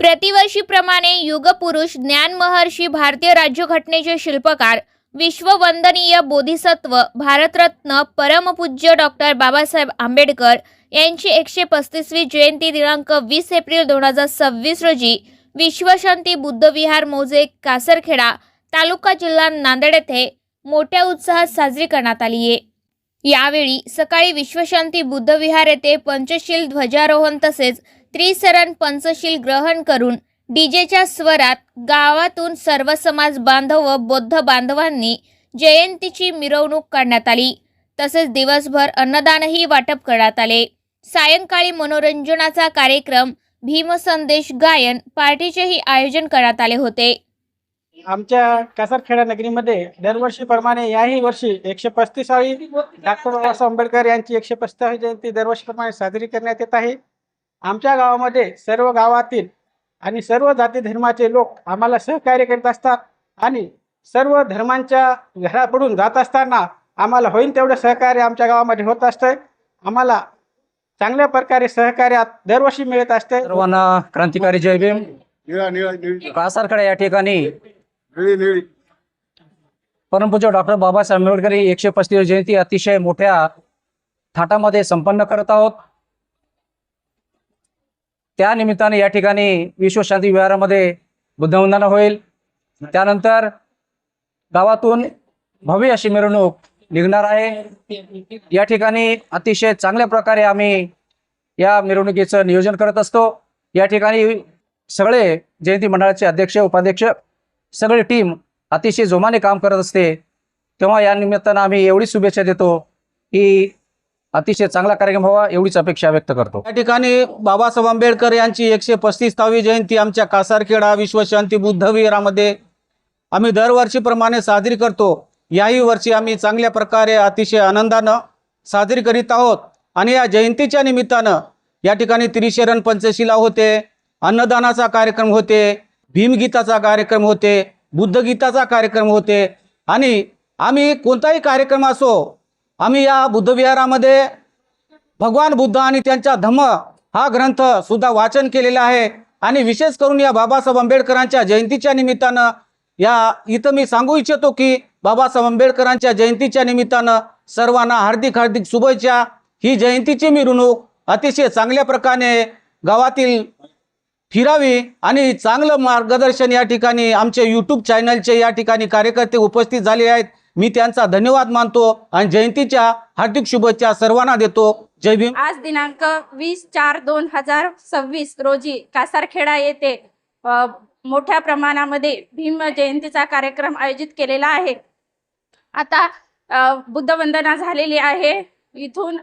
प्रतिवर्षीप्रमाणे युगपुरुष ज्ञानमहर्षी भारतीय राज्यघटनेचे शिल्पकार विश्ववंदनीय बोधिसत्व भारतरत्न परमपूज्य डॉक्टर बाबासाहेब आंबेडकर यांची 135वी जयंती दिनांक 20 एप्रिल 2026 रोजी विश्वशांती बुद्धविहार मौजे कासरखेडा तालुका जिल्हा नांदेड येथे मोठ्या उत्साहात साजरी करण्यात आली आहे। यावेळी सकाळी विश्वशांती बुद्धविहार येथे पंचशील ध्वजारोहण तसेच त्रिसरण पंचशील ग्रहण करून डीजेच्या स्वरात गावातून सर्व समाज बांधव व बौद्ध बांधवांनी जयंतीची मिरवणूक काढण्यात आली। तसेच दिवसभर अन्नदानही वाटप करण्यात आले। सायंकाळी मनोरंजनाचा कार्यक्रम भीमसंदेश गायन पार्टीचेही आयोजन करण्यात आले होते। आमच्या कासरखेडा नगरीमध्ये दरवर्षीप्रमाणे याही वर्षी 135वी डॉक्टर बाबासाहेब आंबेडकर यांची 135वी जयंती दरवर्षीप्रमाणे साजरी करण्यात येत आहे। आमच्या गावामध्ये सर्व गावातील आणि सर्व जाती धर्माचे लोक आम्हाला सहकार्य करत असतात आणि सर्व धर्मांच्या घरापुढून जात असताना आम्हाला होईल तेवढे सहकार्य आमच्या गावामध्ये होत असते। आम्हाला चांगल्या प्रकारे सहकार्य दरवर्षी मिळत असते। सर्वांना क्रांतिकारी जय भीम। कासरखेडा या ठिकाणी परमपूज्य डॉक्टर बाबासाहेब आंबेडकर 135वी जयंती अतिशय मोठ्या थाटामध्ये संपन्न करत आहोत। त्या निमित्ताने या ठिकाणी विश्वशांती विहारामध्ये बुद्धवंदना होईल। त्यानंतर गावातून भव्य अशी मिरवणूक निघणार आहे। या ठिकाणी अतिशय चांगल्या प्रकारे आम्ही या मिरवणुकीचं नियोजन करत असतो। या ठिकाणी सगळे जयंती मंडळाचे अध्यक्ष उपाध्यक्ष सगळी टीम अतिशय जोमाने काम करत असते। तेव्हा या निमित्तानं आम्ही एवढी शुभेच्छा देतो की अतिशय चांगला कार्यक्रम व्हावा एवढीच अपेक्षा व्यक्त करतो। या ठिकाणी बाबासाहेब आंबेडकर यांची 135वी जयंती आमच्या कासरखेडा विश्वशांती बुद्धविहारामध्ये आम्ही दरवर्षीप्रमाणे साजरी करतो। याही वर्षी आम्ही चांगल्या प्रकारे अतिशय आनंदानं साजरी करीत आहोत आणि या जयंतीच्या निमित्तानं या ठिकाणी त्रिशरण पंचशिला होते, अन्नदानाचा कार्यक्रम होते, भीमगीताचा कार्यक्रम होते, बुद्धगीताचा कार्यक्रम होते आणि आम्ही कोणताही कार्यक्रम असो आम्ही या बुद्धविहारामध्ये भगवान बुद्ध आणि त्यांचा धम्म हा ग्रंथ सुद्धा वाचन केलेला आहे आणि विशेष करून या बाबासाहेब आंबेडकरांच्या जयंतीच्या निमित्तानं इथं मी सांगू इच्छितो की बाबासाहेब आंबेडकरांच्या जयंतीच्या निमित्तानं सर्वांना हार्दिक शुभेच्छा। ही जयंतीची मिरवणूक अतिशय चांगल्या प्रकारे गावातील फिरावी आणि चांगलं मार्गदर्शन या ठिकाणी आमचे YouTube चॅनलचे या ठिकाणी कार्यकर्ते उपस्थित झाले आहेत। मी त्यांचा धन्यवाद मानतो आणि जयंतीच्या हार्दिक शुभेच्छा सर्वांना देतो। जय भीम। आज दिनांक 20/4/2026 रोजी कासरखेडा येथे मोठ्या प्रमाणामध्ये भीम जयंतीचा कार्यक्रम आयोजित केलेला आहे। आता बुद्धवंदना झालेली आहे, इथून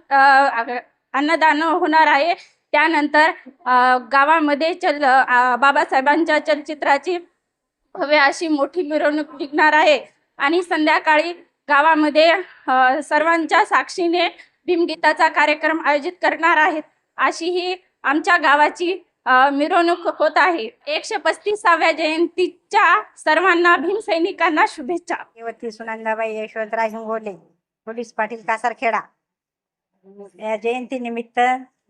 अन्नदान होणार आहे। त्यानंतर गावामध्ये बाबासाहेबांच्या चलचित्राची भव्य अशी मोठी मिरवणूक निघणार आहे आणि संध्याकाळी गावामध्ये सर्वांच्या साक्षीने भीमगीताचा कार्यक्रम आयोजित करणार आहेत। अशी ही आमच्या गावाची मिरवणूक होत आहे। 135व्या जयंतीच्या सर्वांना भीमसैनिकांना शुभेच्छा। देवती सुनंदाबाई यशवंतराव हिंगोले, पोलीस पाटील कासरखेडा। या जयंती निमित्त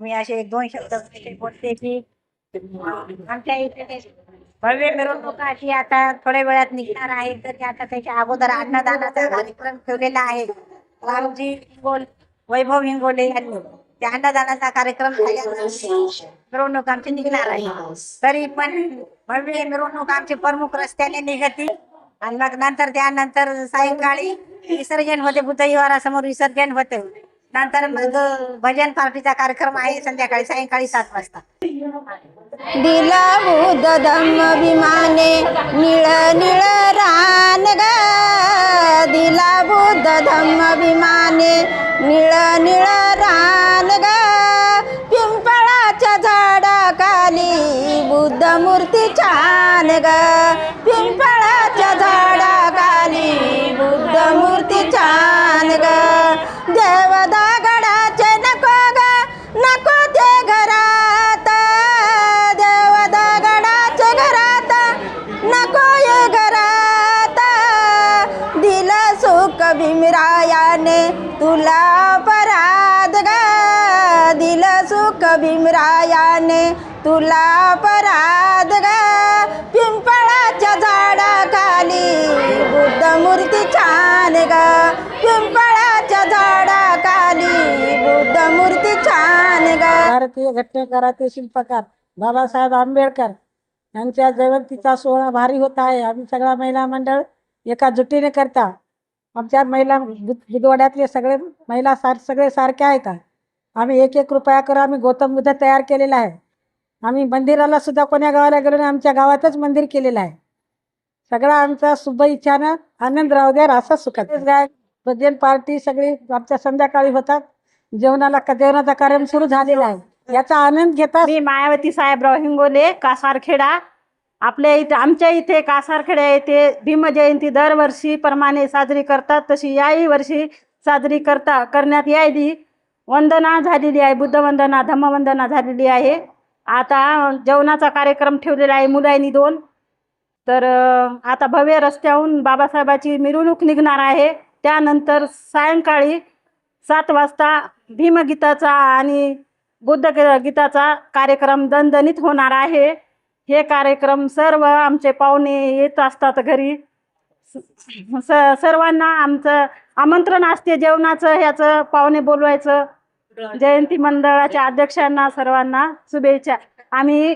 मी असे 2 शब्द बोलते की आमच्या इथे भव्य मिरवणूक अशी आता थोड्या वेळात निघणार आहे। तरी आता त्याच्या अगोदर अन्नदानाचा कार्यक्रम ठेवलेला आहे। रामजी हिंगोले, वैभव हिंगोले यांनी त्या अन्नदानाचा कार्यक्रम मिरवणूक आमची निघणार आहे। तरी पण भव्य मिरवणूक आमची प्रमुख रस्त्याने निघते आणि मग नंतर त्यानंतर सायंकाळी विसर्जन होते, बुद्धविहारासमोर विसर्जन होते। नंतर मग भजन पार्टीचा कार्यक्रम आहे संध्याकाळी सायंकाळी 7 वाजता। दिला बुद्ध धम्म विमाने निळ निळ रान ग, दिला बुद्ध धम्म विमाने निळ निळ रान ग, पिंपळाच्या झाडाखाली बुद्ध मूर्ती छान ग, पिंपळाच्या झाडाखाली बुद्ध मूर्ती छान ग, देवदागडाचे नको ग नको ते घरात, देवदागडाचे घरात नको ये घरात, दिलं सुख भीमरायाने तुला अपराध ग, दिलं सुख भीमरायाने तुला अपराध भारतीय घटनेकाराचे शिल्पकार बाबासाहेब आंबेडकर यांच्या जयंतीचा सोहळा भारी होत आहे. आम्ही सगळा महिला मंडळ एका जुटीने करता. आमच्या महिला बुधवाड्यातले सगळे महिला सगळे सारखे आहेत. आम्ही 1-1 रुपया करून आम्ही गौतम बुद्ध तयार केलेला आहे. आम्ही मंदिराला सुद्धा कोण्या गावाला गेलो नाही, आमच्या गावातच मंदिर केलेलं आहे. सगळा आमचा शुभ इच्छानं आनंद राहू द्या असं सुखात. भजन पार्टी सगळी आमच्या संध्याकाळी होतात. जेवणाचा कार्यक्रम सुरू झालेला आहे. याचा आनंद घेतात. मी मायावती साहेबराव हिंगोले, कासारखेडा. आपल्या इथे आमच्या इथे कासारखेडा येथे भीमजयंती दरवर्षी प्रमाणे साजरी करतात, तशी याही वर्षी साजरी करण्यात यायली. वंदना झालेली आहे, बुद्धवंदना धम्मवंदना झालेली आहे. आता जेवणाचा कार्यक्रम ठेवलेला आहे मुलांनी 2. तर आता भव्य रस्त्याहून बाबासाहेबाची मिरवणूक निघणार आहे. त्यानंतर सायंकाळी 7 वाजता भीमगीताचा आणि बुद्ध गीताचा कार्यक्रम दणदणीत होणार आहे. हे कार्यक्रम सर्व आमचे पाहुणे येत असतात घरी. सर्वांना आमचं आमंत्रण असते जेवणाचं. ह्याचं पाहुणे बोलवायचं. जयंती मंडळाच्या अध्यक्षांना सर्वांना शुभेच्छा. आम्ही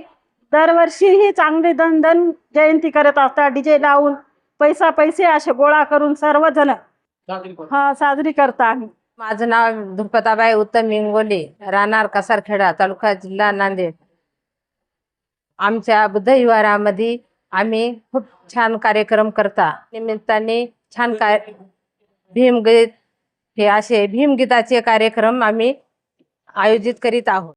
दरवर्षी ही चांगली दणदण जयंती करत असतात. DJ लावून पैसे असे गोळा करून सर्वजण साजरी करता आम्ही. माझं नाव धुपताबाई उत्तम इंगोले, राहणार कासारखेडा, तालुका जिल्हा नांदेड. आमच्या बुद्ध विहारामध्ये आम्ही खूप छान कार्यक्रम करता. निमित्ताने छान भीमगीत हे असे भीमगीताचे कार्यक्रम आम्ही आयोजित करीत आहोत.